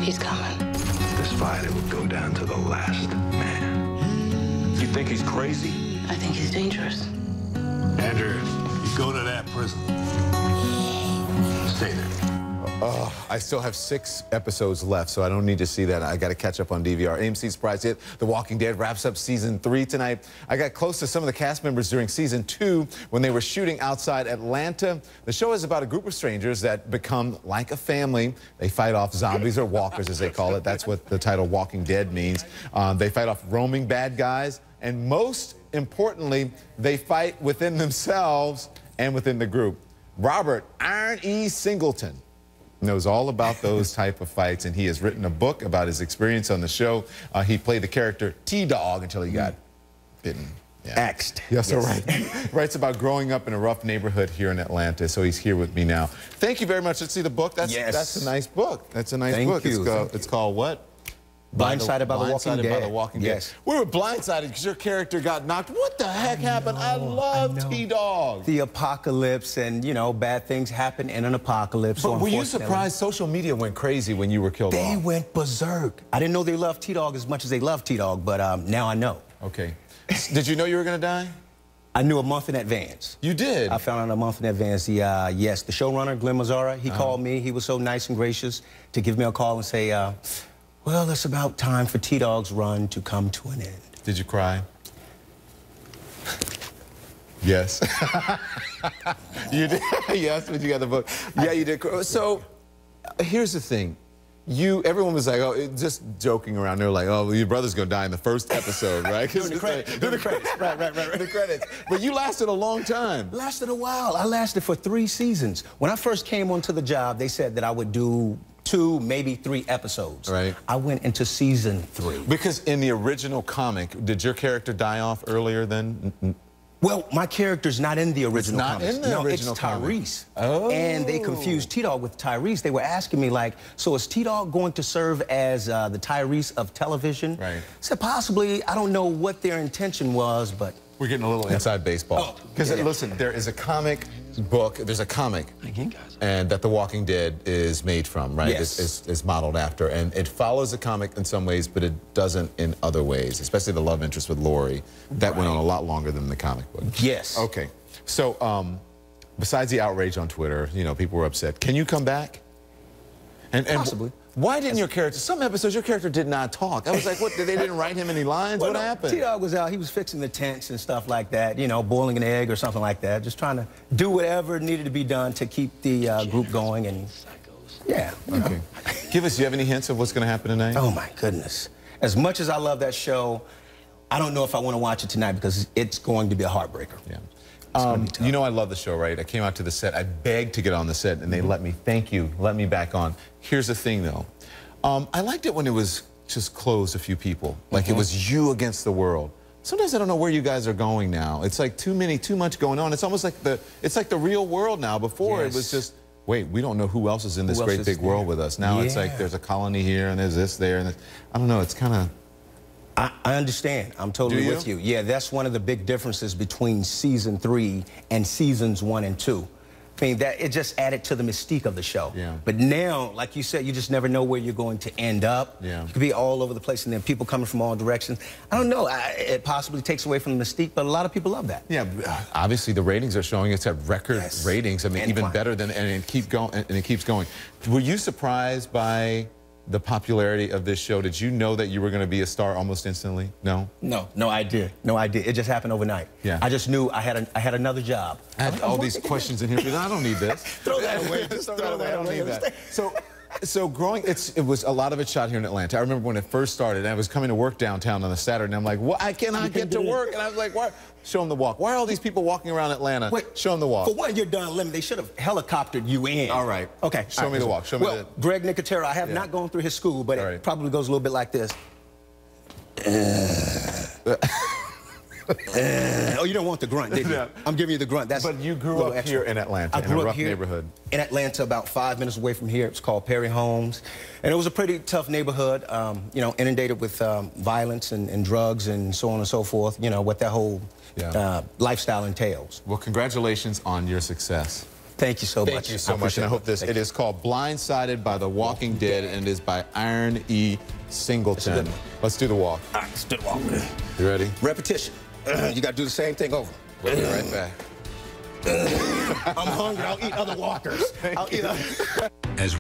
He's coming. This fight, it will go down to the last man. You think he's crazy? I think he's dangerous. Andrew, you go to that prison. Stay there. I still have 6 episodes left, so I don't need to see that. I got to catch up on DVR. AMC's surprise hit, The Walking Dead wraps up season 3 tonight. I got close to some of the cast members during season 2 when they were shooting outside Atlanta. The show is about a group of strangers that become like a family. They fight off zombies, or walkers as they call it. That's what the title Walking Dead means. They fight off roaming bad guys, and most importantly, they fight within themselves and within the group. Robert IronE Singleton knows all about those type of fights, and he has written a book about his experience on the show. He played the character T-Dog until he got bitten. Yeah. Axed. Yes, yes. Right. Writes about growing up in a rough neighborhood here in Atlanta, so he's here with me now. Thank you very much. Let's see the book. That's a nice book. That's a nice book. It's called what? Blindsided by the Walking Dead. By the Walking Dead. We were blindsided because your character got knocked. What the heck happened? I love T-Dog. The apocalypse, and you know, bad things happen in an apocalypse. But were you surprised? Social media went crazy when you were killed off. They went berserk. I didn't know they loved T-Dog as much as they love T-Dog, but now I know. Okay. Did you know you were going to die? I knew a month in advance. You did? I found out a month in advance. Yes, the showrunner, Glenn Mazzara, he called me. He was so nice and gracious to give me a call and say, well, it's about time for T-Dog's run to come to an end. Did you cry? Yes. You did? Yes, when you got the book. Yeah, you did. So, here's the thing. Everyone was like, oh, just joking around. They were like, oh, well, your brother's going to die in the first episode, right? During the credits. During the credits. Right. The credits. But you lasted a long time. Lasted a while. I lasted for 3 seasons. When I first came onto the job, they said that I would do 2, maybe 3 episodes. Right. I went into season 3. Because in the original comic, did your character die off earlier than? Well, my character's not in the original comics. It's not in the original Tyrese. Oh. And they confused T-Dog with Tyrese. They were asking me, like, so is T-Dog going to serve as the Tyrese of television? Right. I said, possibly. I don't know what their intention was, but... We're getting a little inside baseball. Because, listen, there is a comic book, there's a comic, and that The Walking Dead is made from, right? Yes. It's modeled after. And it follows the comic in some ways, but it doesn't in other ways, especially the love interest with Laurie. That went on a lot longer than the comic book. Yes. Okay. So, besides the outrage on Twitter, you know, people were upset. Can you come back? And possibly. Why didn't your character, some episodes your character did not talk. I was like, what, they didn't write him any lines? Well, what happened? T-Dog was out, he was fixing the tents and stuff like that, you know, boiling an egg or something like that, just trying to do whatever needed to be done to keep the group going, and yeah. Okay. Do you have any hints of what's going to happen tonight? Oh my goodness. As much as I love that show, I don't know if I want to watch it tonight because it's going to be a heartbreaker. Yeah. You know I love the show, right? I came out to the set. I begged to get on the set, and they let me. Thank you. Let me back on. Here's the thing, though. I liked it when it was just closed a few people. Like it was you against the world. Sometimes I don't know where you guys are going now. It's like too much going on. It's almost like it's like the real world now. Before it was just, wait, we don't know who else is in this great big world with us. Now it's like there's a colony here, and there's this there, and I don't know. It's kind of... I understand. I'm totally with you. Yeah, that's one of the big differences between season 3 and seasons 1 and 2. I mean, that it just added to the mystique of the show. Yeah. But now, like you said, you just never know where you're going to end up. Yeah. You could be all over the place, and then people coming from all directions. I don't know. It possibly takes away from the mystique, but a lot of people love that. Yeah. Obviously, the ratings are showing it's at record ratings. I mean, even better than, and it keeps going. Were you surprised by the popularity of this show? Did you know that you were going to be a star almost instantly? No? No idea. No idea. It just happened overnight. Yeah. I just knew I had another job. I had all these questions in here. I don't need this. Throw that away. Just throw that away. I don't need that. So growing, it was a lot of it shot here in Atlanta. I remember when it first started, and I was coming to work downtown on a Saturday, and I'm like, well, I cannot get to work. And I was like, why? Show them the walk. Why are all these people walking around Atlanta? Wait, show them the walk. For one, you're done limit. They should have helicoptered you in. All right. Okay. Show me the walk. Show me the... Greg Nicotero, I have not gone through his school, but it probably goes a little bit like this. Oh, you don't want the grunt, did you? I'm giving you the grunt. But you grew up here in Atlanta, in a rough neighborhood. In Atlanta, about 5 minutes away from here. It's called Perry Homes. And it was a pretty tough neighborhood, you know, inundated with violence and drugs and so on and so forth, you know, what that whole lifestyle entails. Well, congratulations on your success. Thank you so much. Thank you so much. And I hope this. It is called Blindsided by the Walking Dead, and it is by IronE Singleton. Let's do the walk. All right, let's do the walk. You ready? Repetition. You got to do the same thing over. We'll be right back. I'm hungry. I'll eat other walkers. I'll eat other